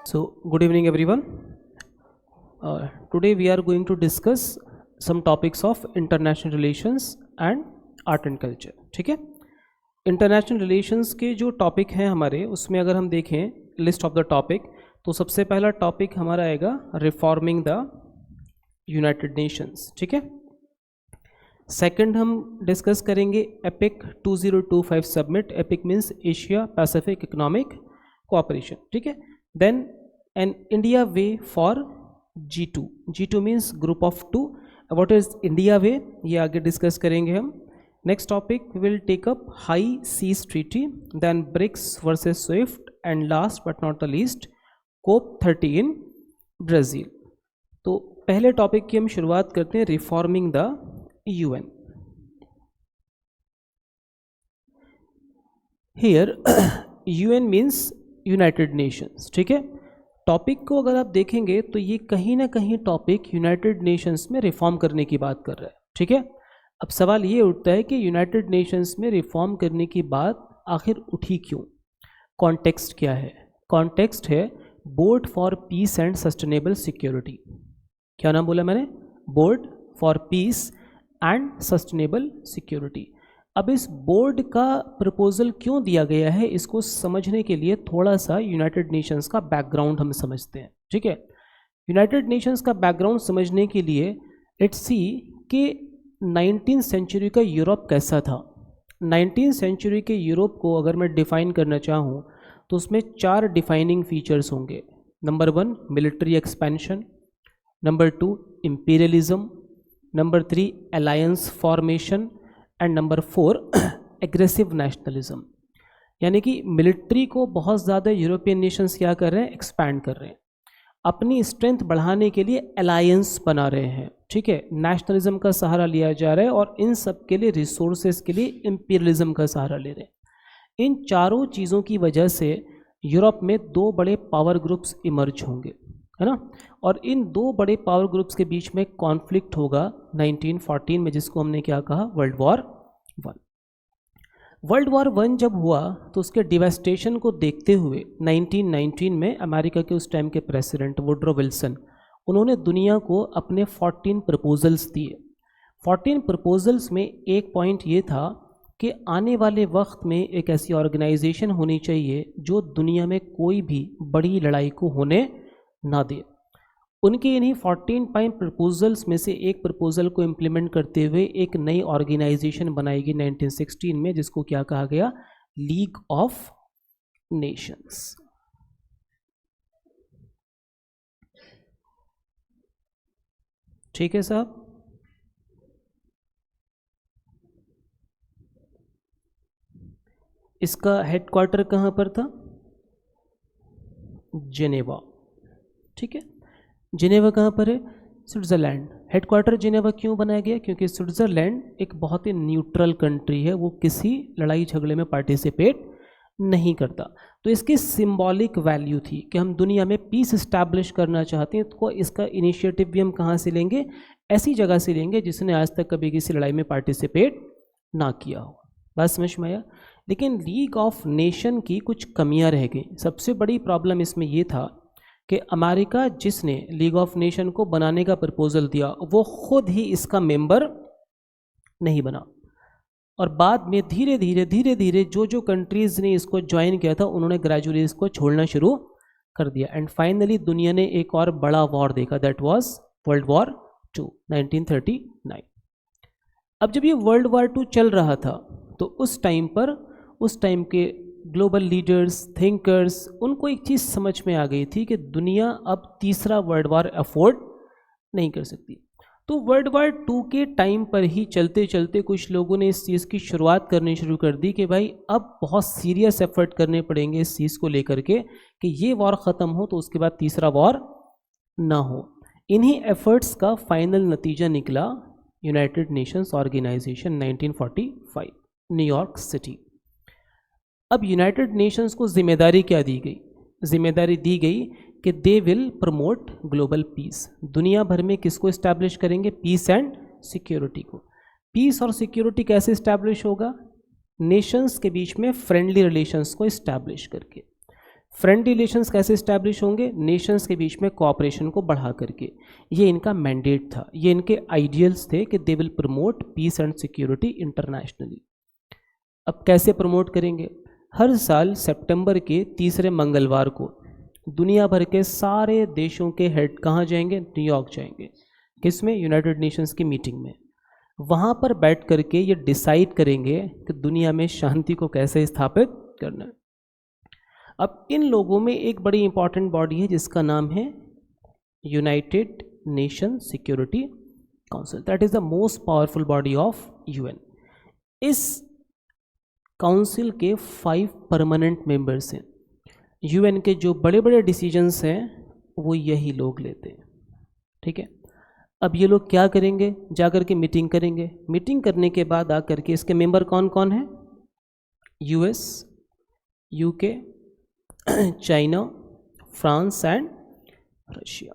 So, good evening everyone. Today we are going to discuss some topics of international relations and art and culture. ठीक है, international relations के जो topic हैं हमारे, उसमें अगर हम देखें लिस्ट ऑफ द टॉपिक, तो सबसे पहला टॉपिक हमारा आएगा रिफॉर्मिंग द यूनाइटेड नेशंस. ठीक है, सेकंड हम डिस्कस करेंगे APEC 2025 summit. APEC means Asia Pacific economic cooperation. ठीक है, then an India way for G2. G2 means group of two. What is India way, ये आगे डिस्कस करेंगे हम. Next topic will take up high seas treaty, then BRICS versus SWIFT, and last but not the least COP30 in Brazil. तो पहले topic की हम शुरुआत करते हैं, reforming the UN. Here UN means United Nations. ठीक है, टॉपिक को अगर आप देखेंगे तो ये कहीं ना कहीं टॉपिक यूनाइटेड नेशंस में रिफॉर्म करने की बात कर रहा है. ठीक है, अब सवाल ये उठता है कि यूनाइटेड नेशंस में रिफॉर्म करने की बात आखिर उठी क्यों. कॉन्टेक्स्ट क्या है? कॉन्टेक्स्ट है board for piece and sustainable security. क्या नाम बोला मैंने? Board for piece and sustainable security. अब इस बोर्ड का प्रपोजल क्यों दिया गया है, इसको समझने के लिए थोड़ा सा यूनाइटेड नेशंस का बैकग्राउंड हम समझते हैं. ठीक है, यूनाइटेड नेशंस का बैकग्राउंड समझने के लिए लेट्स सी कि 19th सेंचुरी का यूरोप कैसा था. 19th सेंचुरी के यूरोप को अगर मैं डिफाइन करना चाहूँ तो उसमें 4 डिफाइनिंग फीचर्स होंगे. Number 1 military expansion, number 2 imperialism, number 3 alliance formation, and number 4 aggressive nationalism. यानी कि मिलिट्री को बहुत ज़्यादा यूरोपियन नेशंस क्या कर रहे हैं, एक्सपैंड कर रहे हैं, अपनी स्ट्रेंथ बढ़ाने के लिए अलायंस बना रहे हैं. ठीक है, नेशनलिज्म का सहारा लिया जा रहा है और इन सब के लिए रिसोर्सेज के लिए इम्पीरियलिज्म का सहारा ले रहे हैं. इन चारों चीज़ों की वजह से यूरोप में 2 बड़े पावर ग्रुप्स इमर्ज होंगे, है ना. और इन 2 बड़े पावर ग्रुप्स के बीच में कॉन्फ्लिक्ट होगा 1914 में, जिसको हमने क्या कहा, वर्ल्ड वॉर 1. वर्ल्ड वॉर 1 जब हुआ तो उसके डिवेस्टेशन को देखते हुए 1919 में अमेरिका के उस टाइम के प्रेसिडेंट वुडरो विल्सन, उन्होंने दुनिया को अपने 14 प्रपोजल्स दिए. 14 प्रपोजल्स में एक पॉइंट ये था कि आने वाले वक्त में एक ऐसी ऑर्गेनाइजेशन होनी चाहिए जो दुनिया में कोई भी बड़ी लड़ाई को होने ना दे. उनके इन्हीं 14 पॉइंट प्रपोजल्स में से एक प्रपोजल को इम्प्लीमेंट करते हुए एक नई ऑर्गेनाइजेशन बनाई गई 1916 में, जिसको क्या कहा गया, लीग ऑफ नेशंस. ठीक है साहब, इसका हेडक्वार्टर कहाँ पर था? जेनेवा. ठीक है, जिनेवा कहाँ पर है? स्विट्ज़रलैंड. हेडक्वार्टर जिनेवा क्यों बनाया गया? क्योंकि स्विट्ज़रलैंड एक बहुत ही न्यूट्रल कंट्री है, वो किसी लड़ाई झगड़े में पार्टिसिपेट नहीं करता. तो इसकी सिंबॉलिक वैल्यू थी कि हम दुनिया में पीस इस्टेब्लिश करना चाहते हैं, तो इसका इनिशिएटिव भी हम कहाँ से लेंगे? ऐसी जगह से लेंगे जिसने आज तक कभी किसी लड़ाई में पार्टिसिपेट ना किया हो. बात समझ में आया? लेकिन लीग ऑफ नेशन की कुछ कमियाँ रह गई. सबसे बड़ी प्रॉब्लम इसमें ये था कि अमेरिका, जिसने लीग ऑफ नेशन को बनाने का प्रपोजल दिया, वो खुद ही इसका मेंबर नहीं बना. और बाद में धीरे धीरे जो कंट्रीज़ ने इसको ज्वाइन किया था, उन्होंने ग्रेजुअली इसको छोड़ना शुरू कर दिया. एंड फाइनली दुनिया ने एक और बड़ा वॉर देखा, दैट वाज वर्ल्ड वॉर 2 1939. अब जब ये वर्ल्ड वॉर 2 चल रहा था तो उस टाइम के ग्लोबल लीडर्स, थिंकर्स, उनको एक चीज़ समझ में आ गई थी कि दुनिया अब तीसरा वर्ल्ड वॉर अफोर्ड नहीं कर सकती. तो वर्ल्ड वॉर 2 के टाइम पर ही चलते चलते कुछ लोगों ने इस चीज़ की शुरुआत करनी शुरू कर दी कि भाई अब बहुत सीरियस एफर्ट करने पड़ेंगे इस चीज़ को लेकर के कि ये वॉर ख़त्म हो तो उसके बाद तीसरा वॉर ना हो. इन्हीं एफर्ट्स का फाइनल नतीजा निकला United Nations organisation 1945, New York city. अब यूनाइटेड नेशंस को जिम्मेदारी क्या दी गई? जिम्मेदारी दी गई कि they will promote global peace. दुनिया भर में किसको इस्टेब्लिश करेंगे? पीस एंड सिक्योरिटी को. पीस और सिक्योरिटी कैसे इस्टेब्लिश होगा? नेशंस के बीच में फ्रेंडली रिलेशंस को इस्टेब्लिश करके. फ्रेंड रिलेशंस कैसे इस्टेब्लिश होंगे? नेशंस के बीच में कोऑपरेशन को बढ़ा करके। ये इनका मैंडेट था, ये इनके आइडियल्स थे कि they will promote peace and security internationally. अब कैसे प्रमोट करेंगे? हर साल सितंबर के तीसरे मंगलवार को दुनिया भर के सारे देशों के हेड कहाँ जाएंगे? न्यूयॉर्क जाएंगे। किस में? यूनाइटेड नेशंस की मीटिंग में। वहाँ पर बैठ करके ये डिसाइड करेंगे कि दुनिया में शांति को कैसे स्थापित करना है। अब इन लोगों में एक बड़ी इंपॉर्टेंट बॉडी है जिसका नाम है United nation security council. That is the most powerful body of UN. इस काउंसिल के 5 परमानेंट मेंबर्स हैं। यूएन के जो बड़े बड़े डिसीजंस हैं वो यही लोग लेते हैं, ठीक है। अब ये लोग क्या करेंगे? जाकर के मीटिंग करेंगे। मीटिंग करने के बाद आकर के इसके मेंबर कौन कौन हैं? US, UK, China, France and Russia.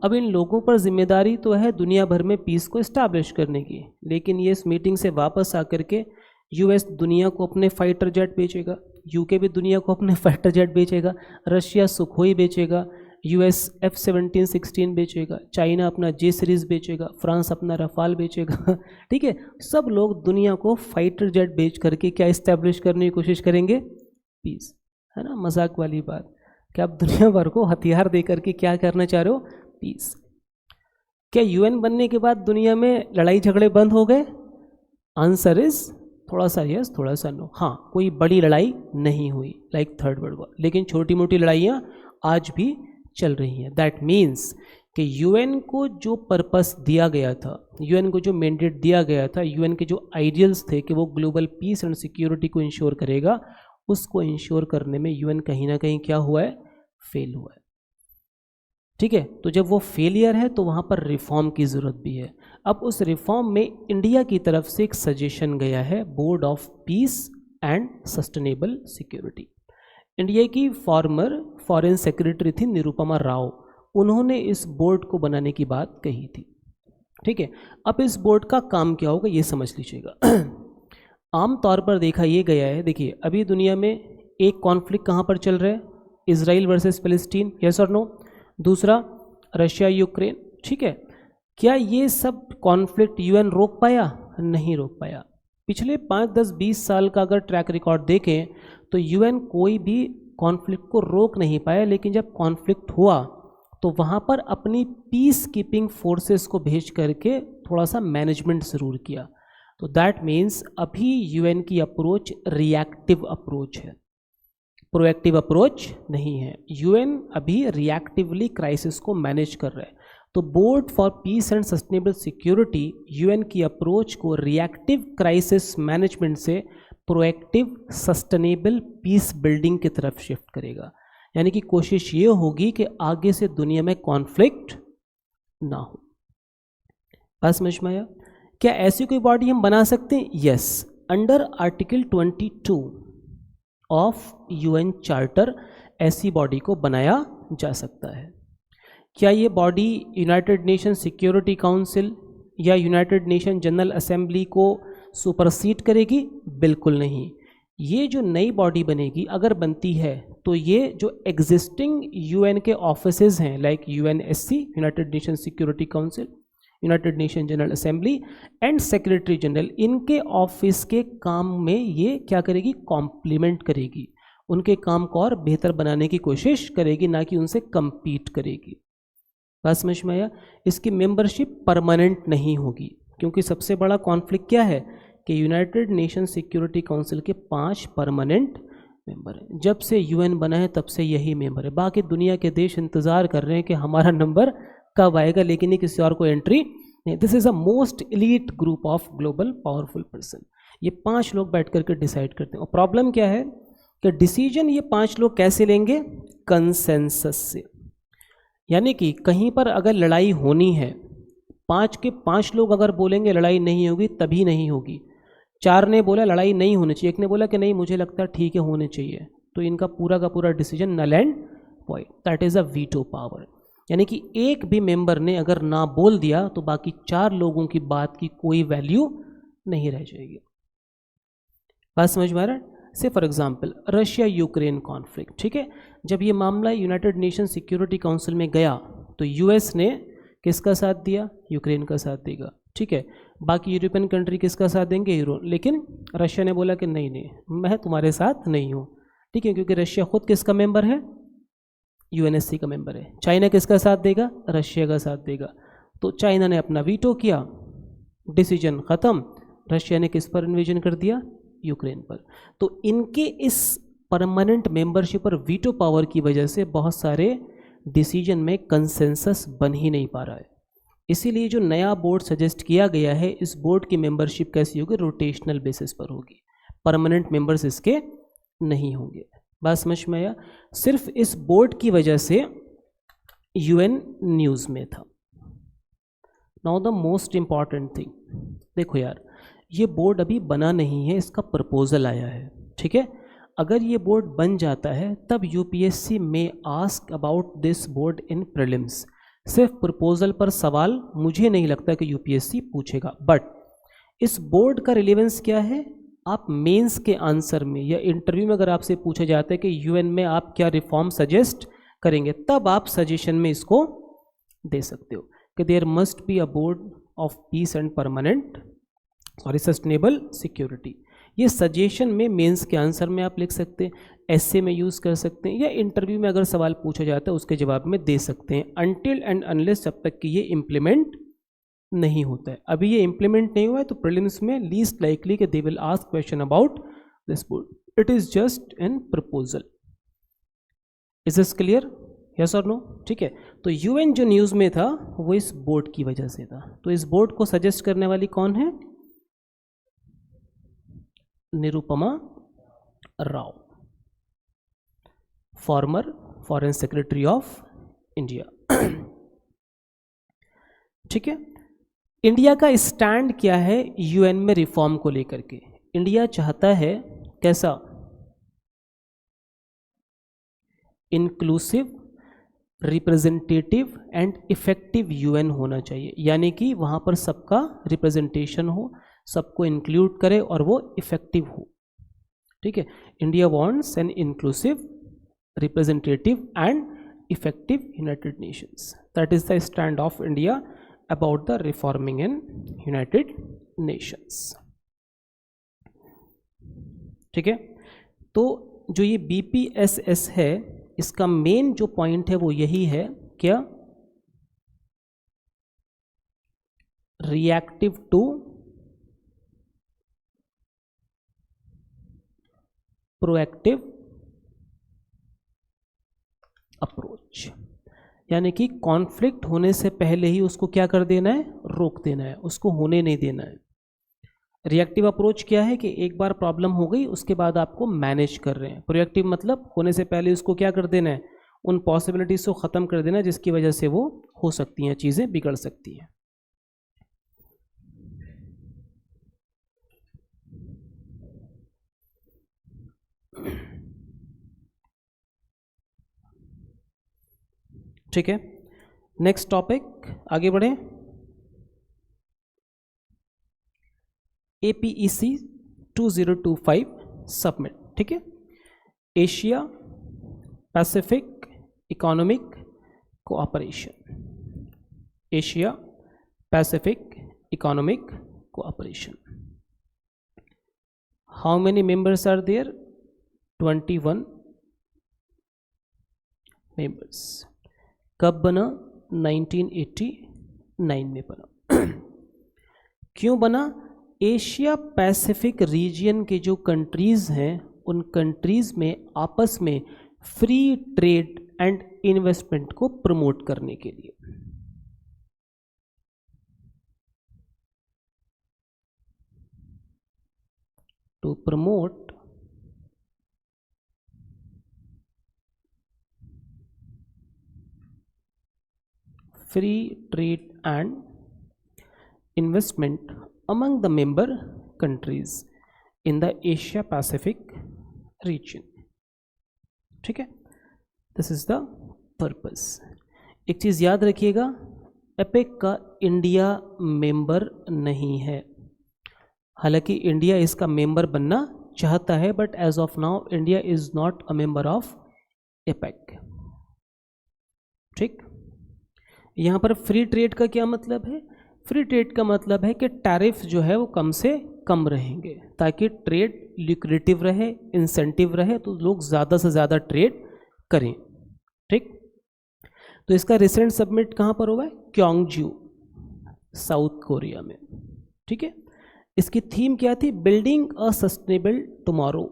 अब इन लोगों पर जिम्मेदारी तो है दुनिया भर में पीस को इस्टेब्लिश करने की, लेकिन ये इस मीटिंग से वापस आकर के यूएस दुनिया को अपने फाइटर जेट बेचेगा, यूके भी दुनिया को अपने फाइटर जेट बेचेगा, रशिया सुखोई बेचेगा, यूएस F-17-16 बेचेगा, चाइना अपना जे सीरीज़ बेचेगा, फ्रांस अपना रफाल बेचेगा, ठीक है। सब लोग दुनिया को फाइटर जेट बेच करके क्या इस्टेब्लिश करने की कोशिश करेंगे? पीस, है ना। मजाक वाली बात कि आप दुनिया भर को हथियार दे करके क्या करना चाह रहे हो? पीस। क्या यूएन बनने के बाद दुनिया में लड़ाई झगड़े बंद हो गए? आंसर इज थोड़ा सा यस, थोड़ा सा नो। हाँ, कोई बड़ी लड़ाई नहीं हुई लाइक थर्ड वर्ल्ड वॉर, लेकिन छोटी मोटी लड़ाइयाँ आज भी चल रही हैं। दैट मीन्स कि यूएन को जो पर्पस दिया गया था, यूएन को जो मैंडेट दिया गया था, यूएन के जो आइडियल्स थे कि वो ग्लोबल पीस एंड सिक्योरिटी को इंश्योर करेगा, उसको इंश्योर करने में यूएन कहीं ना कहीं क्या हुआ है? फेल हुआ है, ठीक है। तो जब वो फेलियर है तो वहाँ पर रिफॉर्म की ज़रूरत भी है। अब उस रिफॉर्म में इंडिया की तरफ से एक सजेशन गया है, board of peace and sustainable security. India की फॉर्मर फॉरेन सेक्रेटरी थी निरुपमा राव, उन्होंने इस बोर्ड को बनाने की बात कही थी, ठीक है। अब इस बोर्ड का काम क्या होगा ये समझ लीजिएगा। आम तौर पर देखा ये गया है, देखिए अभी दुनिया में एक कॉन्फ्लिक्ट कहाँ पर चल रहा है? इजराइल वर्सेस फिलिस्तीन, यस और नो। दूसरा रशिया यूक्रेन, ठीक है। क्या ये सब कॉन्फ्लिक्ट यूएन रोक पाया? नहीं रोक पाया। पिछले 5, 10, 20 साल का अगर ट्रैक रिकॉर्ड देखें तो यूएन कोई भी कॉन्फ्लिक्ट को रोक नहीं पाया, लेकिन जब कॉन्फ्लिक्ट हुआ तो वहाँ पर अपनी पीस कीपिंग फोर्सेस को भेज करके थोड़ा सा मैनेजमेंट ज़रूर किया। तो दैट मीन्स अभी यूएन की अप्रोच रिएक्टिव अप्रोच है, प्रोएक्टिव अप्रोच नहीं है। यूएन अभी रिएक्टिवली क्राइसिस को मैनेज कर रहा है। तो board for piece and sustainable security UN की अप्रोच को रिएक्टिव क्राइसिस मैनेजमेंट से प्रोएक्टिव सस्टेनेबल पीस बिल्डिंग की तरफ शिफ्ट करेगा। यानी कि कोशिश ये होगी कि आगे से दुनिया में कॉन्फ्लिक्ट ना हो। बात समझ में आया? क्या ऐसी कोई बॉडी हम बना सकते हैं? Yes, under article 22 of UN charter ऐसी बॉडी को बनाया जा सकता है। क्या ये body United nation security council या यूनाइटेड नेशन जनरल असेंबली को सुपरसीड करेगी? बिल्कुल नहीं। ये जो नई बॉडी बनेगी, अगर बनती है तो ये जो एग्जिस्टिंग यूएन के ऑफिसेज हैं like UNSC, United nation security council, United nation general assembly and secretary general, इनके ऑफिस के काम में ये क्या करेगी? कॉम्प्लीमेंट करेगी, उनके काम को और बेहतर बनाने की कोशिश करेगी, ना कि उनसे कम्पीट करेगी। बात समझ में आया? इसकी मेंबरशिप परमानेंट नहीं होगी, क्योंकि सबसे बड़ा कॉन्फ्लिक्ट क्या है कि यूनाइटेड नेशन सिक्योरिटी काउंसिल के 5 परमानेंट मेंबर हैं। जब से यूएन बना है तब से यही मेंबर है। बाकी दुनिया के देश इंतज़ार कर रहे हैं कि हमारा नंबर कब आएगा, लेकिन ये किसी और को एंट्री नहीं। This is a most elite group of global powerful person. ये 5 लोग बैठ करके डिसाइड करते हैं। और प्रॉब्लम क्या है कि डिसीजन ये 5 लोग कैसे लेंगे? कंसेंसस से। यानी कि कहीं पर अगर लड़ाई होनी है, 5 के 5 लोग अगर बोलेंगे लड़ाई नहीं होगी, तभी नहीं होगी। 4 ने बोला लड़ाई नहीं होनी चाहिए, एक ने बोला कि नहीं मुझे लगता है ठीक है होने चाहिए, तो इनका पूरा का पूरा decision null and void. That is a veto power. यानी कि एक भी मेंबर ने अगर ना बोल दिया तो बाकी 4 लोगों की बात की कोई वैल्यू नहीं रह जाएगी। बात समझ में आ रहा है? से for example Russia Ukraine conflict, ठीक है, जब ये मामला यूनाइटेड नेशन सिक्योरिटी काउंसिल में गया तो यूएस ने किसका साथ दिया? यूक्रेन का साथ देगा, ठीक है। बाकी यूरोपियन कंट्री किसका साथ देंगे? यूरो। लेकिन रशिया ने बोला कि नहीं नहीं, मैं तुम्हारे साथ नहीं हूँ, ठीक है, क्योंकि रशिया खुद किसका मेंबर है? यूएनएससी का मेंबर है। चाइना किसका साथ देगा? रशिया का साथ देगा। तो चाइना ने अपना वीटो किया, डिसीजन ख़त्म, रशिया ने किस पर इन्वेजन कर दिया? यूक्रेन पर। तो इनके इस परमानेंट मेंबरशिप और वीटो पावर की वजह से बहुत सारे डिसीजन में कंसेंसस बन ही नहीं पा रहा है। इसीलिए जो नया बोर्ड सजेस्ट किया गया है, इस बोर्ड की मेंबरशिप कैसी होगी? रोटेशनल बेसिस पर होगी, परमानेंट मेंबर्स इसके नहीं होंगे। बात समझ में आया? सिर्फ इस बोर्ड की वजह से यूएन न्यूज़ में था। Now the most important thing, देखो यार, ये बोर्ड अभी बना नहीं है, इसका प्रपोजल आया है, ठीक है। अगर ये बोर्ड बन जाता है तब यूपीएससी में ask about this board in prelims. सिर्फ प्रपोजल पर सवाल मुझे नहीं लगता कि यूपीएससी पूछेगा, बट इस बोर्ड का रिलेवेंस क्या है? आप मेंस के आंसर में या इंटरव्यू में अगर आपसे पूछा जाता है कि यूएन में आप क्या रिफॉर्म सजेस्ट करेंगे, तब आप सजेशन में इसको दे सकते हो कि there must be a board of peace and permanent sustainable security. ये सजेशन में मेंस के आंसर में आप लिख सकते हैं, एसे में यूज़ कर सकते हैं, या इंटरव्यू में अगर सवाल पूछा जाता है उसके जवाब में दे सकते हैं, अनटिल एंड अनलेस, जब तक कि ये इम्प्लीमेंट नहीं होता है। अभी ये इम्प्लीमेंट नहीं हुआ है तो प्रीलिम्स में लीस्ट लाइकली कि they will ask question about this board. It is just an proposal. Is this clear? Yes और नो? ठीक है। तो यूएन जो न्यूज़ में था वो इस बोर्ड की वजह से था। तो इस बोर्ड को सजेस्ट करने वाली कौन है? Nirupama Rao, farmer foreign secretary of India. ठीक है। इंडिया का स्टैंड क्या है यूएन में रिफॉर्म को लेकर के? इंडिया चाहता है कैसा? Inclusive, representative and effective UN होना चाहिए, यानी कि वहाँ पर सबका रिप्रेजेंटेशन हो, सबको इंक्लूड करे और वो इफेक्टिव हो। ठीक है। India wants an inclusive, representative and effective United Nations. That is the stand of India about the reforming in United Nations। ठीक है। तो जो ये BPSS है, इसका मेन जो पॉइंट है वो यही है, क्या? रिएक्टिव टू प्रोएक्टिव अप्रोच, यानी कि कॉन्फ्लिक्ट होने से पहले ही उसको क्या कर देना है? रोक देना है, उसको होने नहीं देना है। रिएक्टिव अप्रोच क्या है कि एक बार प्रॉब्लम हो गई उसके बाद आपको मैनेज कर रहे हैं। प्रोएक्टिव मतलब होने से पहले उसको क्या कर देना है? उन पॉसिबिलिटीज को ख़त्म कर देना जिसकी वजह से वो हो सकती हैं, चीज़ें बिगड़ सकती हैं। ठीक है। नेक्स्ट टॉपिक, आगे बढ़े। APEC 2025 submit. ठीक है। Asia Pacific economic cooperation, Asia Pacific economic cooperation. How many members are there? 21 members. कब बना? 1989 में बना। क्यों बना? एशिया पैसिफिक रीजियन के जो कंट्रीज़ हैं उन कंट्रीज़ में आपस में फ्री ट्रेड एंड इन्वेस्टमेंट को प्रमोट करने के लिए। To promote free trade and investment among the member countries in the Asia Pacific region। ठीक है। This is the purpose. एक चीज़ याद रखिएगा, एपेक का इंडिया मेंबर नहीं है, हालांकि इंडिया इसका मेंबर बनना चाहता है, but as of now India is not a member of APEC. ठीक, यहाँ पर फ्री ट्रेड का क्या मतलब है? फ्री ट्रेड का मतलब है कि टैरिफ जो है वो कम से कम रहेंगे ताकि ट्रेड ल्यूक्रेटिव रहे, इंसेंटिव रहे, तो लोग ज़्यादा से ज़्यादा ट्रेड करें। ठीक, तो इसका रिसेंट सबमिट कहाँ पर हुआ है? क्योंगजू, साउथ कोरिया में। ठीक है, इसकी थीम क्या थी? Building a sustainable tomorrow.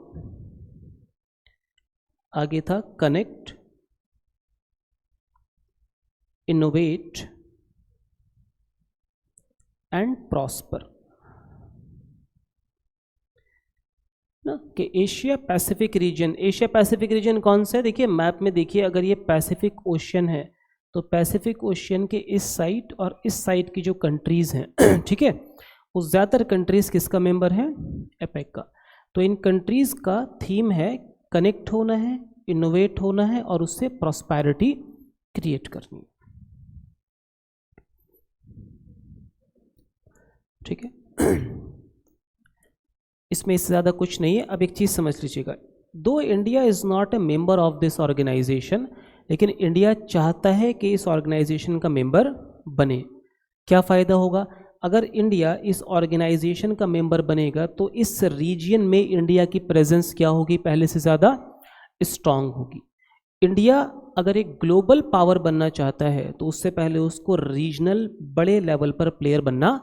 आगे था कनेक्ट, इनोवेट एंड प्रॉस्पर ना, कि Asia Pacific region. Asia Pacific region कौन सा है? देखिए मैप में देखिए, अगर ये पैसिफिक ओशियन है तो पैसिफिक ओशियन के इस साइड और इस साइड की जो कंट्रीज़ हैं ठीक है, वो ज़्यादातर कंट्रीज़ किसका मेंबर है? एपेक का। तो इन कंट्रीज़ का थीम है कनेक्ट होना है, इनोवेट होना है और उससे प्रॉस्पेरिटी क्रिएट करनी है। ठीक है, इसमें इससे ज़्यादा कुछ नहीं है। अब एक चीज़ समझ लीजिएगा, though India is not a member of this organisation, लेकिन इंडिया चाहता है कि इस ऑर्गेनाइजेशन का मेंबर बने। क्या फ़ायदा होगा? अगर इंडिया इस ऑर्गेनाइजेशन का मेंबर बनेगा तो इस रीजन में इंडिया की प्रेजेंस क्या होगी? पहले से ज़्यादा स्ट्रांग होगी। इंडिया अगर एक ग्लोबल पावर बनना चाहता है तो उससे पहले उसको रीजनल बड़े लेवल पर प्लेयर बनना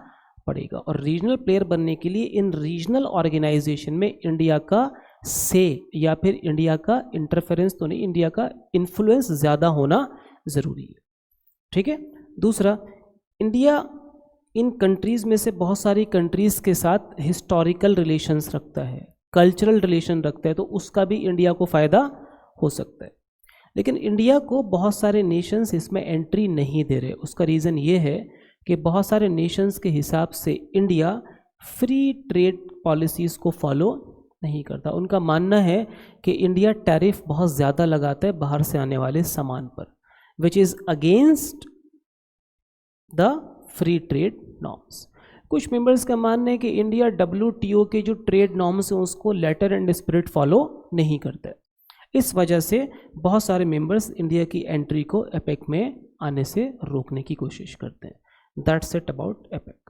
पड़ेगा, और रीजनल प्लेयर बनने के लिए इन रीजनल ऑर्गेनाइजेशन में इंडिया का से या फिर इंडिया का इंटरफेरेंस तो नहीं, इंडिया का इन्फ्लुएंस ज़्यादा होना ज़रूरी है। ठीक है, दूसरा, इंडिया इन कंट्रीज़ में से बहुत सारी कंट्रीज़ के साथ हिस्टोरिकल रिलेशंस रखता है, कल्चरल रिलेशन रखता है, तो उसका भी इंडिया को फ़ायदा हो सकता है। लेकिन इंडिया को बहुत सारे नेशंस इसमें एंट्री नहीं दे रहे। उसका रीज़न ये है कि बहुत सारे नेशंस के हिसाब से इंडिया फ्री ट्रेड पॉलिसीज़ को फॉलो नहीं करता। उनका मानना है कि इंडिया टैरिफ बहुत ज़्यादा लगाता है बाहर से आने वाले सामान पर, which is against the free trade norms. कुछ मेंबर्स का मानना है कि इंडिया WTO के जो ट्रेड नॉर्म्स हैं उसको लेटर एंड स्पिरिट फॉलो नहीं करता है। इस वजह से बहुत सारे मेंबर्स इंडिया की एंट्री को एपेक में आने से रोकने की कोशिश करते हैं। That's it about APEC.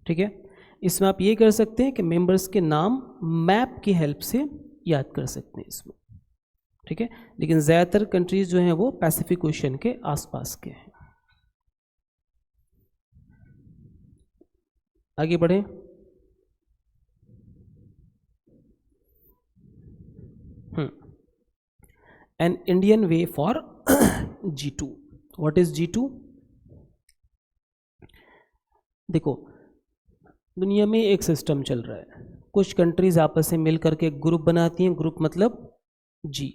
ठीक है, इसमें आप ये कर सकते हैं कि मेंबर्स के नाम मैप की हेल्प से याद कर सकते हैं इसमें। ठीक है, लेकिन ज़्यादातर कंट्रीज जो हैं वो पैसिफिक ओशियन के आसपास के हैं। आगे बढ़ें। An Indian way for G2। What is G2? देखो, दुनिया में एक सिस्टम चल रहा है, कुछ कंट्रीज आपस में मिल करके एक ग्रुप बनाती हैं। ग्रुप मतलब G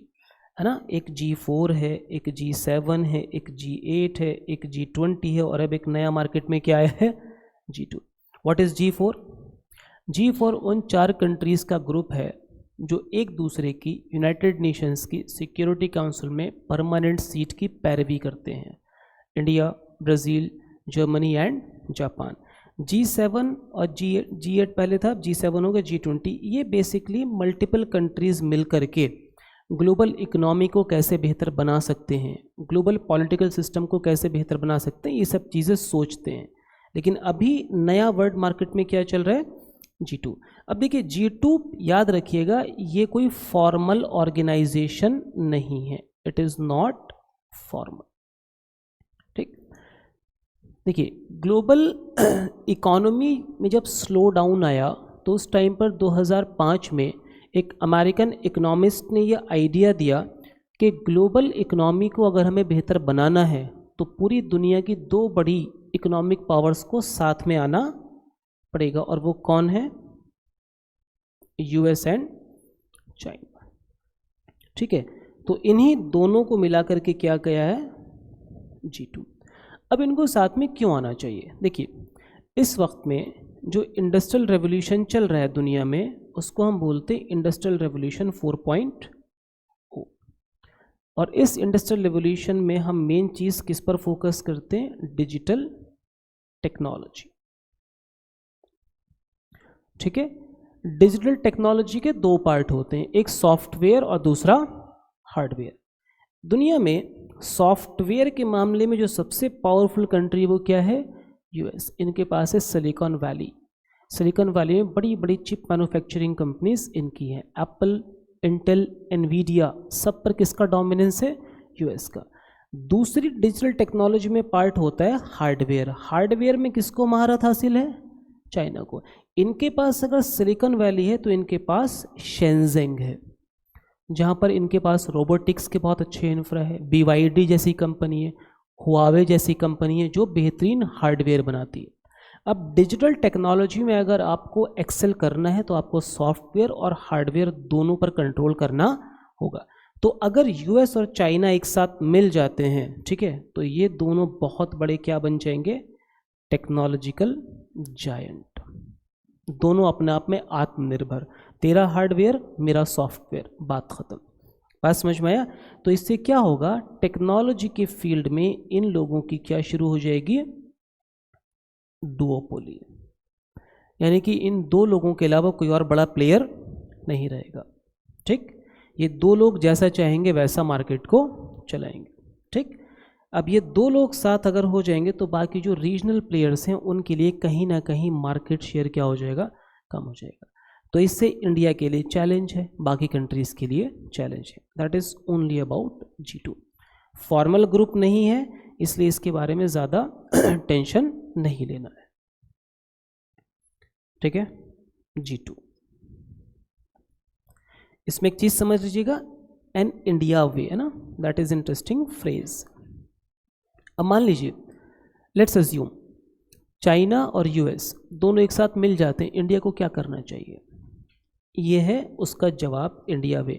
है ना, एक G4 है, एक G7 है, एक G8 है, एक G20 है, और अब एक नया मार्केट में क्या आया है? G2। What is G4? G4 उन 4 कंट्रीज़ का ग्रुप है जो एक दूसरे की यूनाइटेड नेशंस की सिक्योरिटी काउंसिल में परमानेंट सीट की पैरवी करते हैं। India, Brazil, Germany and Japan. G7 और G8 पहले था, G7 हो गया, G20। ये बेसिकली मल्टीपल कंट्रीज़ मिल करके ग्लोबल इकोनॉमी को कैसे बेहतर बना सकते हैं, ग्लोबल पॉलिटिकल सिस्टम को कैसे बेहतर बना सकते हैं, ये सब चीज़ें सोचते हैं। लेकिन अभी नया वर्ल्ड मार्केट में क्या चल रहा है? G2। अब देखिए, G2 याद रखिएगा, ये कोई फॉर्मल ऑर्गेनाइजेशन नहीं है, इट इज़ नॉट फॉर्मल। ठीक, देखिए, ग्लोबल इकोनॉमी में जब स्लो डाउन आया तो उस टाइम पर 2005 में एक अमेरिकन इकोनॉमिस्ट ने यह आइडिया दिया कि ग्लोबल इकोनॉमी को अगर हमें बेहतर बनाना है तो पूरी दुनिया की 2 बड़ी इकोनॉमिक पावर्स को साथ में आना पड़ेगा, और वो कौन है? US and China. ठीक है, तो इन्हीं दोनों को मिला करके क्या किया है? G2। अब इनको साथ में क्यों आना चाहिए? देखिए, इस वक्त में जो इंडस्ट्रियल रेवोल्यूशन चल रहा है दुनिया में, उसको हम बोलते हैं इंडस्ट्रियल रेवोल्यूशन 4.0। और इस इंडस्ट्रियल रेवोल्यूशन में हम मेन चीज़ किस पर फोकस करते हैं? Digital technology. ठीक है, डिजिटल टेक्नोलॉजी के दो पार्ट होते हैं, एक सॉफ्टवेयर और दूसरा हार्डवेयर। दुनिया में सॉफ्टवेयर के मामले में जो सबसे पावरफुल कंट्री वो क्या है? यूएस। इनके पास है सिलिकॉन वैली। सिलिकॉन वैली में बड़ी बड़ी चिप मैन्युफैक्चरिंग कंपनीज इनकी हैं। एप्पल, इंटेल, एनवीडिया, सब पर किसका डोमिनेंस है? यूएस का। दूसरी डिजिटल टेक्नोलॉजी में पार्ट होता है हार्डवेयर। हार्डवेयर में किसको महारत हासिल है? चाइना को। इनके पास अगर सिलिकॉन वैली है तो इनके पास शेंजेंग है, जहाँ पर इनके पास रोबोटिक्स के बहुत अच्छे इंफ्रा है। BYD जैसी कंपनी है, हुआवे जैसी कंपनी है जो बेहतरीन हार्डवेयर बनाती है। अब डिजिटल टेक्नोलॉजी में अगर आपको एक्सेल करना है तो आपको सॉफ्टवेयर और हार्डवेयर दोनों पर कंट्रोल करना होगा। तो अगर यूएस और चाइना एक साथ मिल जाते हैं, ठीक है, तो ये दोनों बहुत बड़े क्या बन जाएंगे? Technological giant. दोनों अपने आप में आत्मनिर्भर, तेरा हार्डवेयर मेरा सॉफ्टवेयर, बात खत्म। बात समझ में आया? तो इससे क्या होगा? टेक्नोलॉजी के फील्ड में इन लोगों की क्या शुरू हो जाएगी? डुओपोली। यानी कि इन दो लोगों के अलावा कोई और बड़ा प्लेयर नहीं रहेगा। ठीक, ये दो लोग जैसा चाहेंगे वैसा मार्केट को चलाएंगे। ठीक, अब ये दो लोग साथ अगर हो जाएंगे तो बाकी जो रीजनल प्लेयर्स हैं उनके लिए कहीं ना कहीं मार्केट शेयर क्या हो जाएगा? कम हो जाएगा। तो इससे इंडिया के लिए चैलेंज है, बाकी कंट्रीज के लिए चैलेंज है। That is only about G2। Formal group नहीं है, इसलिए इसके बारे में ज़्यादा टेंशन नहीं लेना है। ठीक है, G2। इसमें एक चीज़ समझ लीजिएगा, एन इंडिया वे, है ना, दैट इज इंटरेस्टिंग फ्रेज। अब मान लीजिए, लेट्स अज्यूम चाइना और यूएस दोनों एक साथ मिल जाते हैं, इंडिया को क्या करना चाहिए? ये है उसका जवाब, इंडिया वे।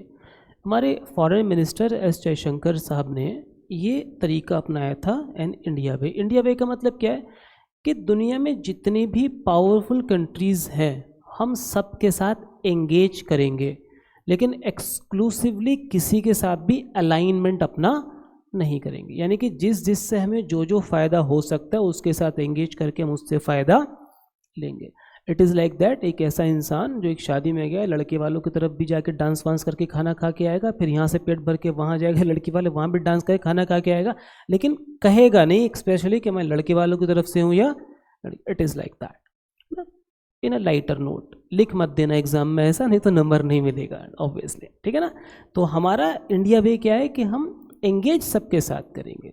हमारे फॉरेन मिनिस्टर एस जयशंकर साहब ने ये तरीका अपनाया था, एन इंडिया वे। इंडिया वे का मतलब क्या है? कि दुनिया में जितनी भी पावरफुल कंट्रीज़ हैं हम सब के साथ एंगेज करेंगे, लेकिन एक्सक्लूसिवली किसी के साथ भी अलाइनमेंट अपना नहीं करेंगे। यानी कि जिससे हमें जो जो फ़ायदा हो सकता है उसके साथ एंगेज करके हम उससे फ़ायदा लेंगे। इट इज़ लाइक दैट, एक ऐसा इंसान जो एक शादी में गया, लड़के वालों की तरफ भी जाके डांस वांस करके खाना खा के आएगा, फिर यहाँ से पेट भर के वहाँ जाएगा, लड़की वाले वहाँ भी डांस करके खाना खा के आएगा, लेकिन कहेगा नहीं स्पेशली कि मैं लड़के वालों की तरफ से हूँ या। It is like that, in a lighter note. लिख मत देना एग्जाम में ऐसा, नहीं तो नंबर नहीं मिलेगा ऑब्वियसली। ठीक है ना? तो हमारा इंडिया वे क्या है कि हम एंगेज सबके साथ करेंगे,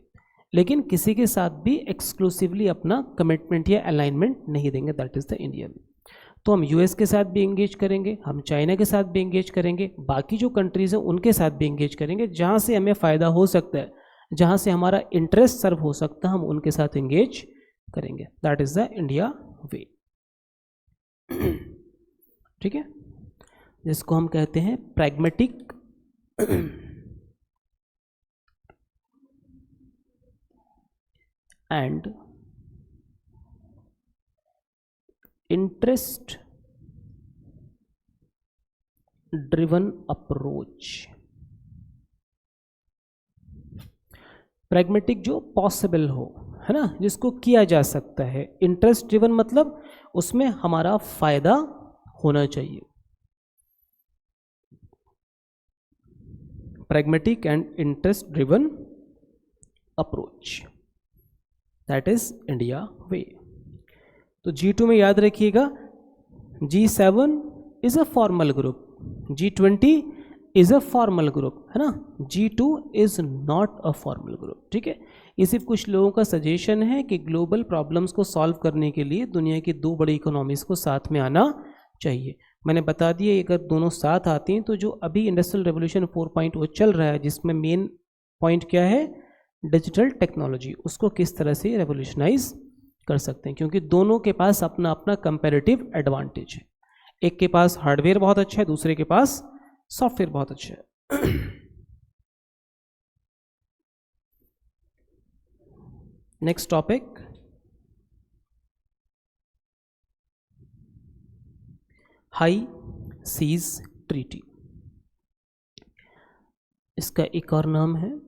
लेकिन किसी के साथ भी एक्सक्लूसिवली अपना कमिटमेंट या अलाइनमेंट नहीं देंगे। That is the India way. तो हम यूएस के साथ भी एंगेज करेंगे, हम चाइना के साथ भी एंगेज करेंगे, बाकी जो कंट्रीज़ हैं उनके साथ भी एंगेज करेंगे। जहाँ से हमें फ़ायदा हो सकता है, जहाँ से हमारा इंटरेस्ट सर्व हो सकता है, हम उनके साथ एंगेज करेंगे। दैट इज़ द इंडिया वे। ठीक है, जिसको हम कहते हैं pragmatic and interest driven approach. Pragmatic जो पॉसिबल हो, है ना, जिसको किया जा सकता है। इंटरेस्ट ड्रिवन मतलब उसमें हमारा फायदा होना चाहिए। Pragmatic and interest driven approach, that is India way. तो G2 में याद रखिएगा, G7 is a formal group, G20 is a formal group, है ना, G2 is not a formal group. ठीक है, ये सिर्फ कुछ लोगों का सजेशन है कि ग्लोबल प्रॉब्लम्स को सॉल्व करने के लिए दुनिया की दो बड़ी इकोनॉमीज को साथ में आना चाहिए। मैंने बता दिया, अगर दोनों साथ आती हैं तो जो अभी इंडस्ट्रियल रेवोल्यूशन 4.0 चल रहा है, जिसमें मेन पॉइंट क्या है? डिजिटल टेक्नोलॉजी, उसको किस तरह से रेवोल्यूशनाइज कर सकते हैं, क्योंकि दोनों के पास अपना अपना कंपैरेटिव एडवांटेज है। एक के पास हार्डवेयर बहुत अच्छा है, दूसरे के पास सॉफ्टवेयर बहुत अच्छा है। Next topic, high seas treaty. इसका एक और नाम है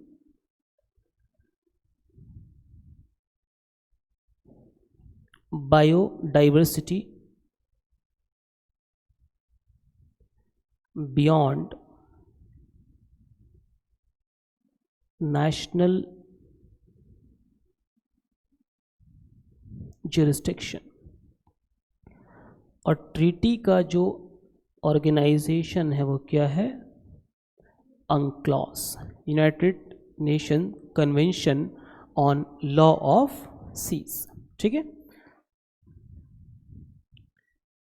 बायोडाइवर्सिटी beyond national jurisdiction। और ट्रीटी का जो ऑर्गेनाइजेशन है वो क्या है? UNCLOS, United Nation convention on law of seas. ठीक है,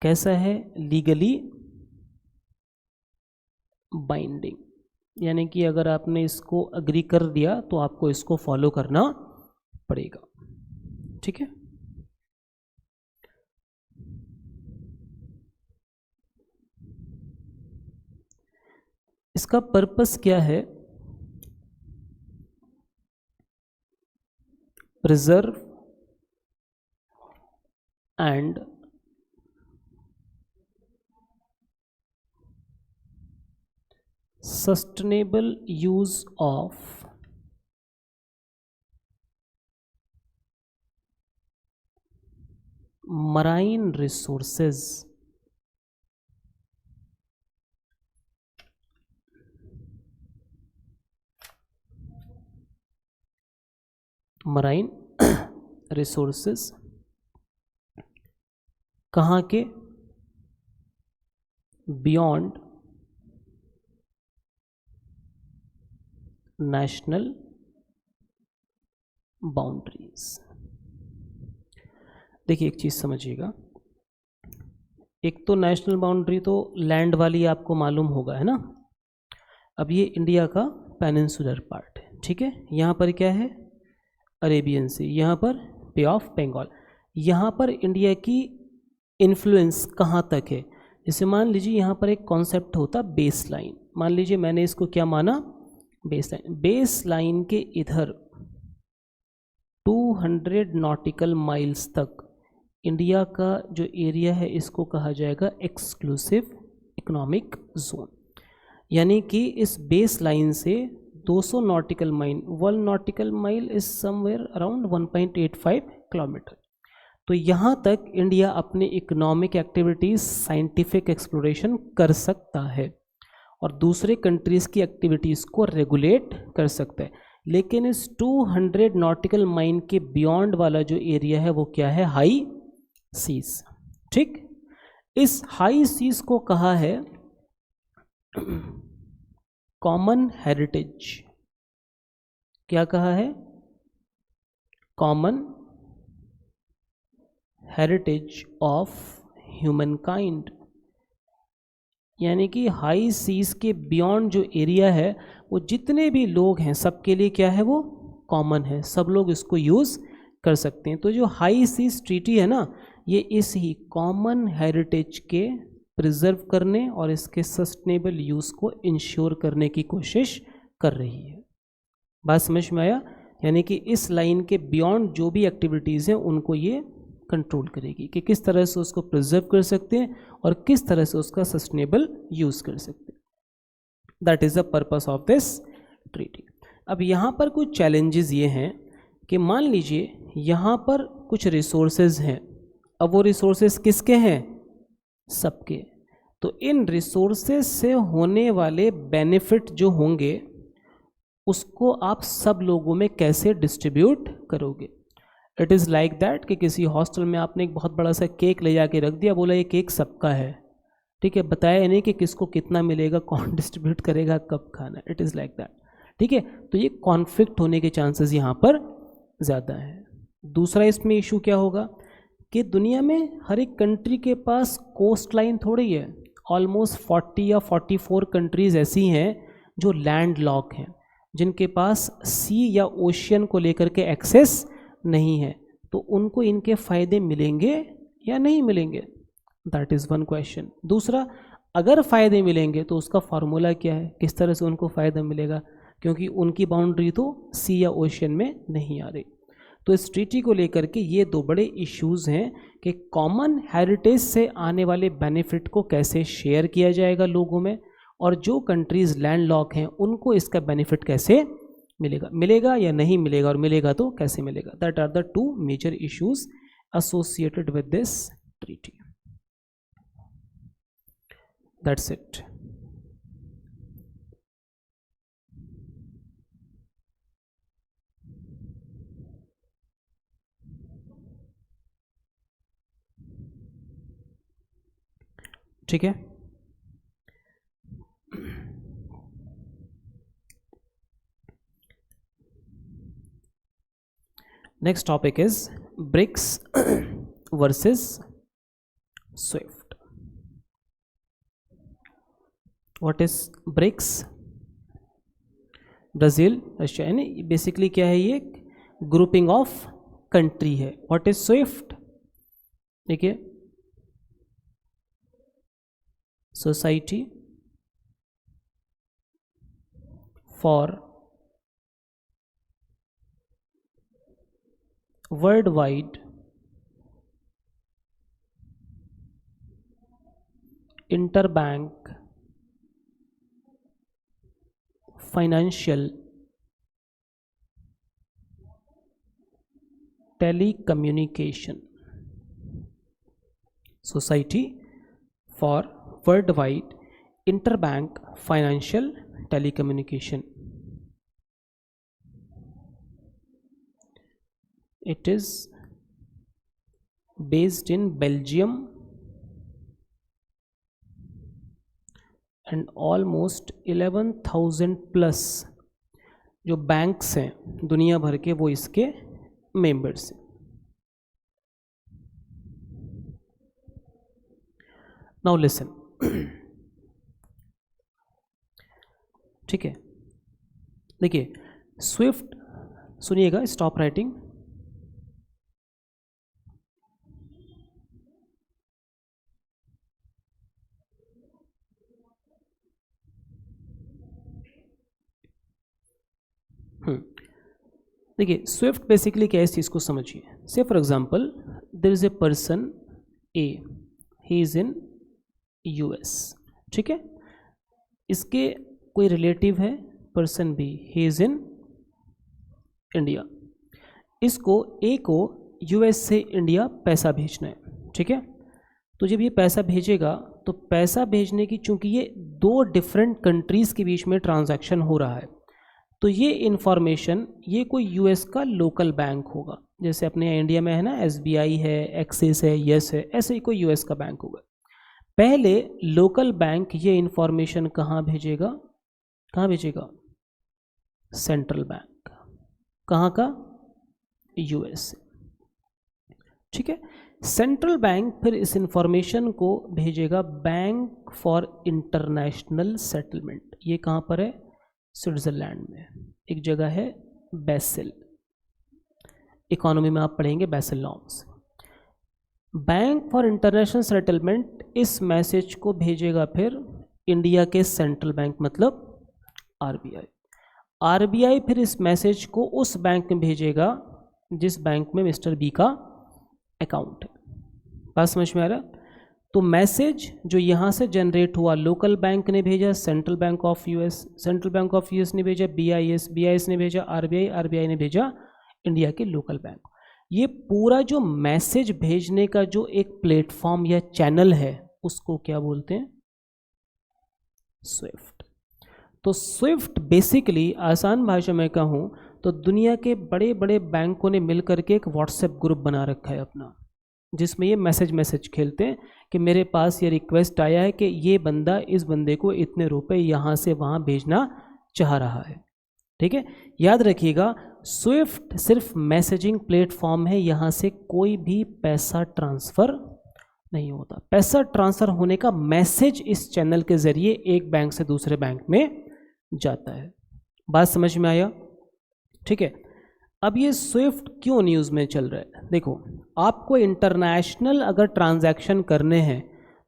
कैसा है? लीगली बाइंडिंग, यानी कि अगर आपने इसको अग्री कर दिया तो आपको इसको फॉलो करना पड़ेगा। ठीक है, इसका पर्पस क्या है? Preserve and sustainable use of marine resources, marine resources कहाँ के? beyond national boundaries. देखिए एक चीज़ समझिएगा, एक तो नेशनल बाउंड्री तो लैंड वाली आपको मालूम होगा, है ना। अब ये इंडिया का पेनिनसुलर पार्ट है, ठीक है। यहाँ पर क्या है? अरेबियन सी, यहाँ पर पे ऑफ बंगाल। यहाँ पर इंडिया की इन्फ्लुएंस कहाँ तक है? जैसे मान लीजिए यहाँ पर एक कॉन्सेप्ट होता बेस लाइन। मान लीजिए मैंने इसको क्या माना? Base line. बेस लाइन के इधर 200 नॉटिकल माइल्स तक इंडिया का जो एरिया है इसको कहा जाएगा एक्सक्लूसिव इकोनॉमिक जोन। यानी कि इस बेस लाइन से 200 nautical mile, 1 nautical mile is somewhere around 1.85 kilometre. तो यहाँ तक इंडिया अपनी इकोनॉमिक एक्टिविटीज़, साइंटिफिक एक्सप्लोरेशन कर सकता है और दूसरे कंट्रीज़ की एक्टिविटीज़ को रेगुलेट कर सकता है। लेकिन इस 200 नॉटिकल माइल के बियॉन्ड वाला जो एरिया है वो क्या है? High seas. ठीक, इस हाई सीज को कहा है कॉमन हेरिटेज। क्या कहा है? Common heritage of human kind. यानी कि हाई सीज के बियॉन्ड जो एरिया है वो जितने भी लोग हैं सबके लिए क्या है? वो कॉमन है, सब लोग इसको यूज़ कर सकते हैं। तो जो हाई सीज ट्रीटी है ना, ये इस ही कॉमन हेरिटेज के प्रिजर्व करने और इसके सस्टेनेबल यूज़ को इंश्योर करने की कोशिश कर रही है। बात समझ में आया? यानी कि इस लाइन के बियॉन्ड जो भी एक्टिविटीज़ हैं उनको ये कंट्रोल करेगी कि किस तरह से उसको प्रिजर्व कर सकते हैं और किस तरह से उसका सस्टेनेबल यूज़ कर सकते हैं। That is the purpose of this treaty. अब यहाँ पर कुछ चैलेंजेस ये हैं कि मान लीजिए यहाँ पर कुछ रिसोर्सेज हैं। अब वो रिसोर्सेज किसके हैं? सबके। तो इन रिसोर्सेज से होने वाले बेनिफिट जो होंगे उसको आप सब लोगों में कैसे डिस्ट्रीब्यूट करोगे? इट इज़ लाइक दैट कि किसी हॉस्टल में आपने एक बहुत बड़ा सा केक ले जाके रख दिया, बोला ये केक सबका है, ठीक है, बताया नहीं कि किसको कितना मिलेगा, कौन डिस्ट्रीब्यूट करेगा, कब खाना। इट इज़ लाइक दैट, ठीक है। तो ये कॉन्फ्लिक्ट होने के चांसेस यहाँ पर ज़्यादा है। दूसरा इसमें इशू क्या होगा कि दुनिया में हर एक कंट्री के पास कोस्ट लाइन थोड़ी है। ऑलमोस्ट 40 या 44 कंट्रीज़ ऐसी हैं जो लैंड लॉक हैं, जिनके पास सी या ओशियन को लेकर के एक्सेस नहीं है। तो उनको इनके फ़ायदे मिलेंगे या नहीं मिलेंगे? That is one question. दूसरा, अगर फ़ायदे मिलेंगे तो उसका फार्मूला क्या है, किस तरह से उनको फ़ायदा मिलेगा, क्योंकि उनकी बाउंड्री तो सी या ओशियन में नहीं आ रही। तो इस ट्रीटी को लेकर के ये दो बड़े इश्यूज़ हैं कि कॉमन हेरिटेज से आने वाले बेनिफिट को कैसे शेयर किया जाएगा लोगों में, और जो कंट्रीज़ लैंड लॉक हैं उनको इसका बेनिफिट कैसे मिलेगा या नहीं मिलेगा, और मिलेगा तो कैसे मिलेगा। That are the two major issues associated with this treaty. That's it. ठीक है। Next topic is BRICS versus SWIFT. What is BRICS? Brazil, Russia, यानी बेसिकली क्या है, ये ग्रुपिंग ऑफ कंट्री है। What is SWIFT? देखिए, society for worldwide interbank financial telecommunication. Society for worldwide interbank financial telecommunication. It is based in Belgium and almost 11,000 plus जो banks हैं दुनिया भर के वो इसके मेंबर्स हैं। नाउ लिसन, ठीक है। देखिए स्विफ्ट, सुनिएगा, स्टॉप राइटिंग। देखिए स्विफ्ट बेसिकली क्या है, इस चीज़ को समझिए। Say for example there is a person A, he is in US, ठीक है। इसके कोई रिलेटिव है person B, he is in India. इसको ए को यूएस से इंडिया पैसा भेजना है, ठीक है। तो जब ये पैसा भेजेगा तो पैसा भेजने की, चूंकि ये दो डिफरेंट कंट्रीज़ के बीच में ट्रांजैक्शन हो रहा है, तो ये इन्फॉर्मेशन, ये कोई यूएस का लोकल बैंक होगा, जैसे अपने इंडिया में है ना एसबीआई है, एक्सिस है, यस है, ऐसे ही कोई यूएस का बैंक होगा। पहले लोकल बैंक ये इन्फॉर्मेशन कहाँ भेजेगा? कहाँ भेजेगा? Central bank. कहाँ का? यूएस से, ठीक है। सेंट्रल बैंक फिर इस इंफॉर्मेशन को भेजेगा बैंक फॉर इंटरनेशनल सेटलमेंट। ये कहाँ पर है? स्विट्जरलैंड में एक जगह है बेसिल। इकोनॉमी में आप पढ़ेंगे BECIL norms. Bank for international settlement इस मैसेज को भेजेगा फिर इंडिया के सेंट्रल बैंक, मतलब आरबीआई। आरबीआई फिर इस मैसेज को उस बैंक में भेजेगा जिस बैंक में मिस्टर बी का अकाउंट है। बात समझ में आ रहा? तो मैसेज जो यहाँ से जनरेट हुआ, लोकल बैंक ने भेजा central bank of US, central bank of US ने भेजा बीआईएस, बीआईएस ने भेजा आरबीआई, आरबीआई ने भेजा इंडिया के लोकल बैंक। ये पूरा जो मैसेज भेजने का जो एक प्लेटफॉर्म या चैनल है उसको क्या बोलते हैं? स्विफ्ट। तो स्विफ्ट बेसिकली आसान भाषा में कहूँ तो दुनिया के बड़े बड़े बैंकों ने मिलकर के एक व्हाट्सएप ग्रुप बना रखा है अपना, जिसमें ये मैसेज खेलते हैं कि मेरे पास ये रिक्वेस्ट आया है कि ये बंदा इस बंदे को इतने रुपए यहाँ से वहाँ भेजना चाह रहा है, ठीक है। याद रखिएगा स्विफ्ट सिर्फ मैसेजिंग प्लेटफॉर्म है, यहाँ से कोई भी पैसा ट्रांसफ़र नहीं होता। पैसा ट्रांसफ़र होने का मैसेज इस चैनल के ज़रिए एक बैंक से दूसरे बैंक में जाता है। बात समझ में आया? ठीक है। अब ये स्विफ्ट क्यों न्यूज़ में चल रहा है? देखो, आपको इंटरनेशनल अगर ट्रांजैक्शन करने हैं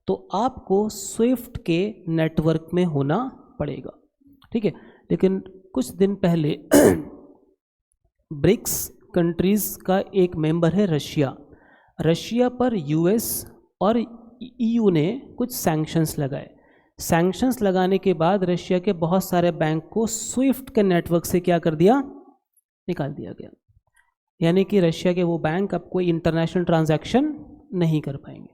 तो आपको स्विफ्ट के नेटवर्क में होना पड़ेगा, ठीक है। लेकिन कुछ दिन पहले ब्रिक्स कंट्रीज़ का एक मेंबर है रशिया। रशिया पर यूएस और ईयू ने कुछ सैंक्शंस लगाए। सैंक्शंस लगाने के बाद रशिया के बहुत सारे बैंक को स्विफ्ट के नेटवर्क से क्या कर दिया? निकाल दिया गया। यानी कि रशिया के वो बैंक अब कोई इंटरनेशनल ट्रांजैक्शन नहीं कर पाएंगे।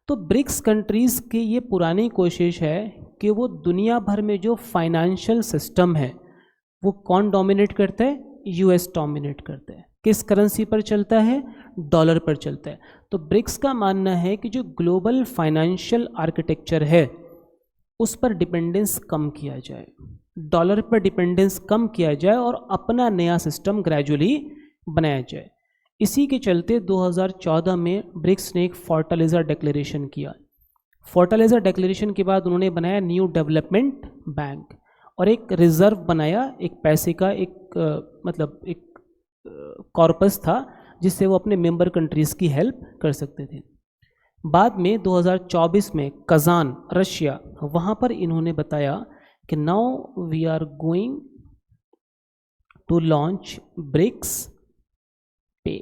तो ब्रिक्स कंट्रीज़ की ये पुरानी कोशिश है कि वो दुनिया भर में जो फाइनेंशियल सिस्टम है वो कौन डोमिनेट करता है? यूएस डोमिनेट करता है। किस करेंसी पर चलता है? डॉलर पर चलता है। तो ब्रिक्स का मानना है कि जो ग्लोबल फाइनेंशियल आर्किटेक्चर है उस पर डिपेंडेंस कम किया जाए, डॉलर पर डिपेंडेंस कम किया जाए और अपना नया सिस्टम ग्रेजुअली बनाया जाए। इसी के चलते 2014 में ब्रिक्स ने एक फोर्टालेज़ा डिक्लेरेशन किया। फोर्टालेज़ा डिक्लेरेशन के बाद उन्होंने बनाया न्यू डेवलपमेंट बैंक और एक रिजर्व बनाया, एक पैसे का एक कॉर्पस था जिससे वो अपने मेंबर कंट्रीज़ की हेल्प कर सकते थे। बाद में 2024 में कजान रशिया, वहाँ पर इन्होंने बताया कि now we are going to launch BRICS pay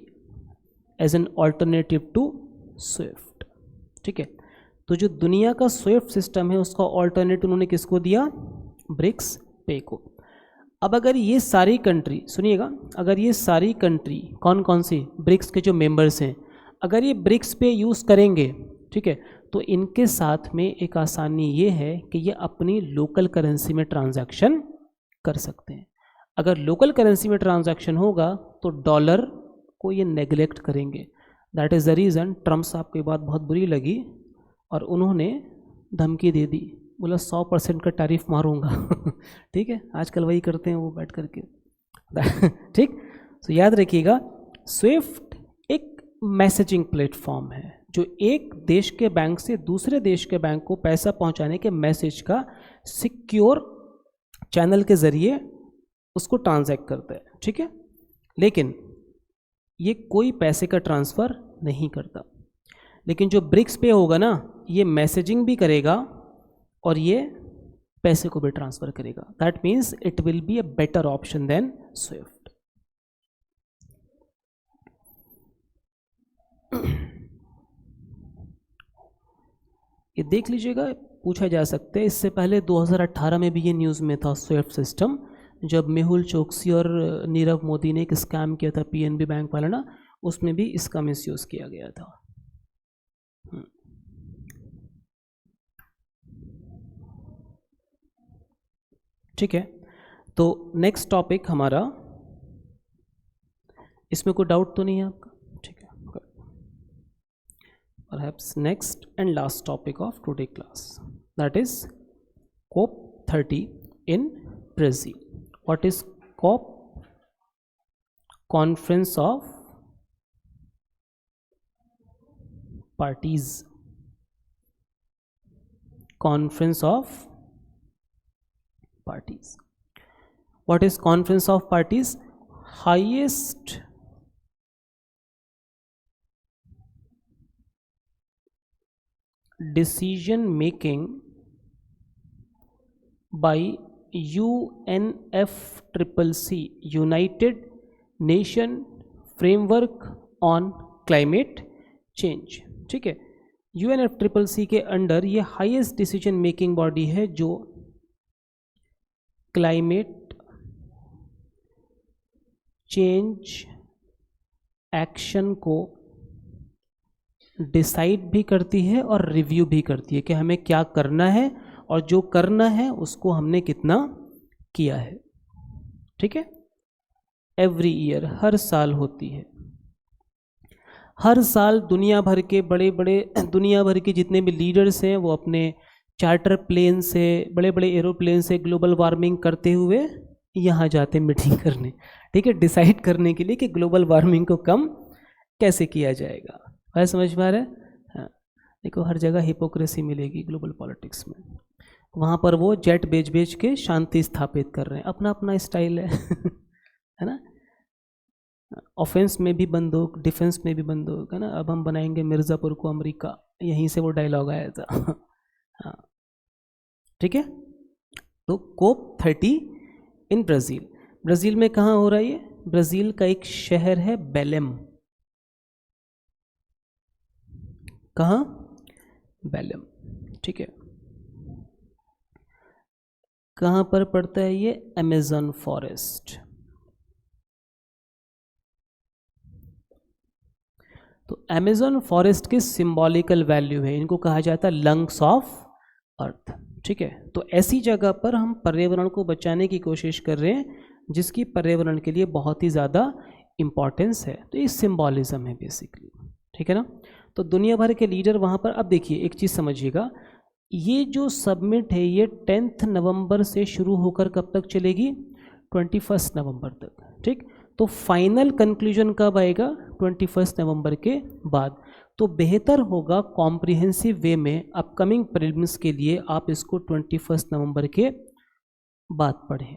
as an alternative to SWIFT. ठीक है, तो जो दुनिया का स्विफ्ट सिस्टम है उसका ऑल्टरनेटिव उन्होंने किसको दिया? ब्रिक्स पे को। अब अगर ये सारी कंट्री, सुनिएगा, अगर ये सारी कंट्री कौन कौन सी ब्रिक्स के जो मेंबर्स हैं, अगर ये ब्रिक्स पे यूज़ करेंगे, ठीक है, तो इनके साथ में एक आसानी ये है कि ये अपनी लोकल करेंसी में ट्रांजैक्शन कर सकते हैं। अगर लोकल करेंसी में ट्रांजैक्शन होगा तो डॉलर को ये नेगलेक्ट करेंगे। That is the reason Trump साहब को ये बात बहुत बुरी लगी और उन्होंने धमकी दे दी, बोला 100% का टैरिफ मारूंगा। ठीक है, आजकल वही करते हैं वो बैठ करके। ठीक, तो याद रखिएगा, स्विफ्ट एक मैसेजिंग प्लेटफॉर्म है जो एक देश के बैंक से दूसरे देश के बैंक को पैसा पहुंचाने के मैसेज का सिक्योर चैनल के ज़रिए उसको ट्रांजैक्ट करता है। ठीक है, लेकिन ये कोई पैसे का ट्रांसफ़र नहीं करता। लेकिन जो ब्रिक्स पे होगा ना, ये मैसेजिंग भी करेगा और ये पैसे को भी ट्रांसफ़र करेगा। That means it will be a better option than SWIFT. ये देख लीजिएगा, पूछा जा सकता है। इससे पहले 2018 में भी ये न्यूज़ में था स्विफ्ट सिस्टम, जब मेहुल चोकसी और नीरव मोदी ने एक स्कैम किया था पीएनबी बैंक वाला ना, उसमें भी इसका मिसयूज़ किया गया था। ठीक है, तो नेक्स्ट टॉपिक हमारा, इसमें कोई डाउट तो नहीं है आपका? ठीक है, perhaps next and last topic of today class, that is COP30 in Brazil. What is COP? Conference of Parties. Conference of Parties. What is Conference of Parties? Highest decision making by UNFCCC, United Nation Framework on Climate Change। ठीक है, UNFCCC के under ये highest decision making body है जो climate change action को decide भी करती है और रिव्यू भी करती है कि हमें क्या करना है और जो करना है उसको हमने कितना किया है। ठीक है, एवरी ईयर, हर साल होती है। हर साल दुनिया भर के दुनिया भर के जितने भी लीडर्स हैं वो अपने चार्टर प्लेन से, बड़े बड़े एरोप्लेन से ग्लोबल वार्मिंग करते हुए यहाँ जाते मीटिंग करने। ठीक है, डिसाइड करने के लिए कि ग्लोबल वार्मिंग को कम कैसे किया जाएगा। है समझ में आ रहा है? हाँ, देखो हर जगह हिपोक्रेसी मिलेगी ग्लोबल पॉलिटिक्स में। वहाँ पर वो जेट बेच के शांति स्थापित कर रहे हैं, अपना अपना स्टाइल है। है ना, ऑफेंस में भी बंदूक, डिफेंस में भी बंदूक, है ना। अब हम बनाएंगे मिर्ज़ापुर को अमेरिका, यहीं से वो डायलॉग आया था। हाँ, ठीक है। तो COP30 इन ब्राज़ील। ब्राज़ील में कहाँ हो रहा है ये? ब्राज़ील का एक शहर है बेलेम। कहाँ? बेलेम। ठीक है, कहाँ पर पड़ता है ये? Amazon forest. तो अमेज़न फॉरेस्ट की सिंबॉलिकल वैल्यू है, इनको कहा जाता है लंग्स ऑफ अर्थ। ठीक है, तो ऐसी जगह पर हम पर्यावरण को बचाने की कोशिश कर रहे हैं जिसकी पर्यावरण के लिए बहुत ही ज़्यादा इम्पॉर्टेंस है, तो ये सिंबॉलिज्म है बेसिकली, ठीक है ना। तो दुनिया भर के लीडर वहाँ पर, अब देखिए एक चीज़ समझिएगा, ये जो सबमिट है ये 10 नवंबर से शुरू होकर कब तक चलेगी, 21 नवंबर तक, ठीक। तो फाइनल कंक्लूजन कब आएगा, 21 नवंबर के बाद। तो बेहतर होगा कॉम्प्रिहेंसिव वे में अपकमिंग प्रीलिम्स के लिए आप इसको 21 नवंबर के बाद पढ़ें।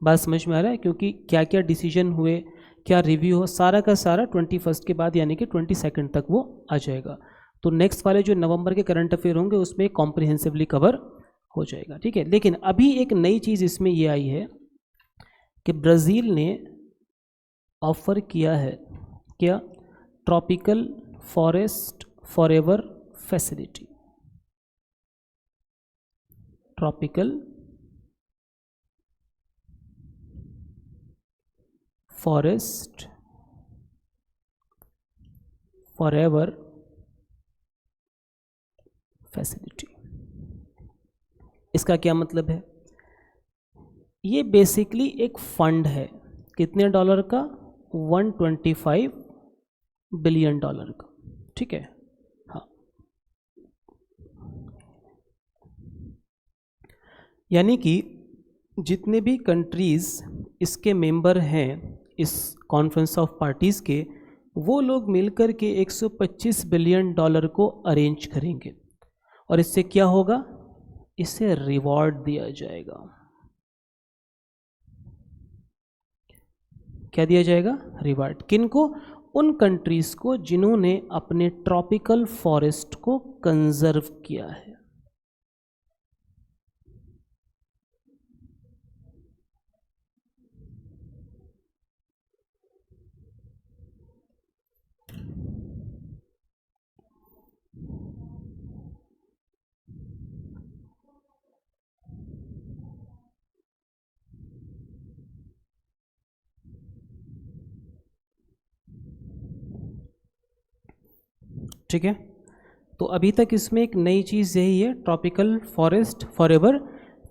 बात समझ में आ रहा है, क्योंकि क्या क्या डिसीजन हुए, क्या रिव्यू हो, सारा का सारा 21 के बाद यानी कि 22 तक वो आ जाएगा। तो नेक्स्ट वाले जो नवंबर के करंट अफेयर होंगे उसमें कॉम्प्रिहेंसिवली कवर हो जाएगा, ठीक है। लेकिन अभी एक नई चीज़ इसमें ये आई है कि ब्राज़ील ने ऑफर किया है क्या, tropical forest forever facility, tropical forest forever facility. इसका क्या मतलब है, ये बेसिकली एक फंड है, कितने डॉलर का, 125 बिलियन डॉलर का, ठीक है। हाँ, यानी कि जितने भी कंट्रीज़ इसके मेंबर हैं इस कॉन्फ्रेंस ऑफ पार्टीज़ के, वो लोग मिलकर के 125 बिलियन डॉलर को अरेंज करेंगे, और इससे क्या होगा, इससे रिवॉर्ड दिया जाएगा। क्या दिया जाएगा, रिवॉर्ड। किनको, उन कंट्रीज़ को जिन्होंने अपने ट्रॉपिकल फॉरेस्ट को कंजर्व किया है। ठीक है, तो अभी तक इसमें एक नई चीज़ यही है, ट्रॉपिकल फॉरेस्ट फॉरएवर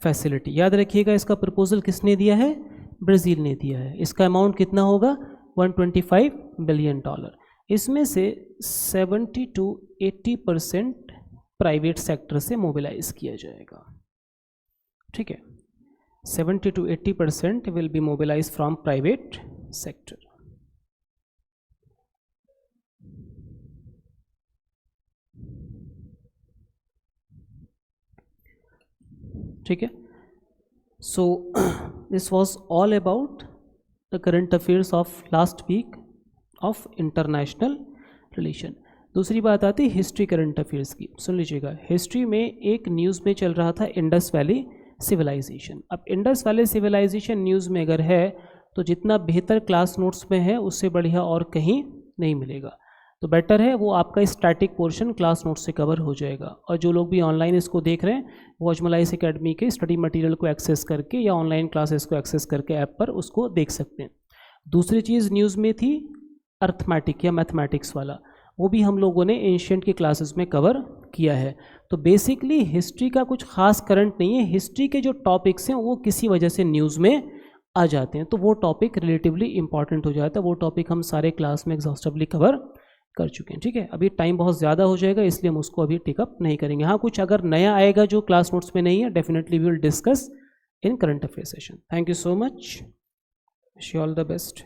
फैसिलिटी। याद रखिएगा इसका प्रपोजल किसने दिया है, ब्राज़ील ने दिया है। इसका अमाउंट कितना होगा, 125 बिलियन डॉलर। इसमें से 70 to 80% प्राइवेट सेक्टर से मोबिलाइज किया जाएगा, ठीक है। 70 to 80% will be mobilise from private sector. ठीक है, so this was all about the current affairs of last week of international relation. दूसरी बात आती है हिस्ट्री करंट अफेयर्स की। सुन लीजिएगा, हिस्ट्री में एक न्यूज़ में चल रहा था इंडस वैली सिविलाइजेशन। अब इंडस वैली सिविलाइजेशन न्यूज़ में अगर है तो जितना बेहतर क्लास नोट्स में है उससे बढ़िया और कहीं नहीं मिलेगा। तो बेटर है वो आपका स्टैटिक पोर्शन क्लास नोट से कवर हो जाएगा। और जो लोग भी ऑनलाइन इसको देख रहे हैं वो अजमलाइस एकेडमी के स्टडी मटेरियल को एक्सेस करके या ऑनलाइन क्लासेस को एक्सेस करके ऐप पर उसको देख सकते हैं। दूसरी चीज़ न्यूज़ में थी अर्थमेटिक या मैथमेटिक्स वाला, वो भी हम लोगों ने एंशिएंट की क्लासेस में कवर किया है। तो बेसिकली हिस्ट्री का कुछ खास करंट नहीं है, हिस्ट्री के जो टॉपिक्स हैं वो किसी वजह से न्यूज़ में आ जाते हैं, तो वो टॉपिक रिलेटिवली इंपॉर्टेंट हो जाता है। वो टॉपिक हम सारे क्लास में एग्जॉस्टिवली कवर कर चुके हैं, ठीक है। अभी टाइम बहुत ज़्यादा हो जाएगा इसलिए हम उसको अभी टिकअप नहीं करेंगे। हाँ, कुछ अगर नया आएगा जो क्लास नोट्स में नहीं है, definitely we will discuss in current affair session. Thank you so much, wish you all the best.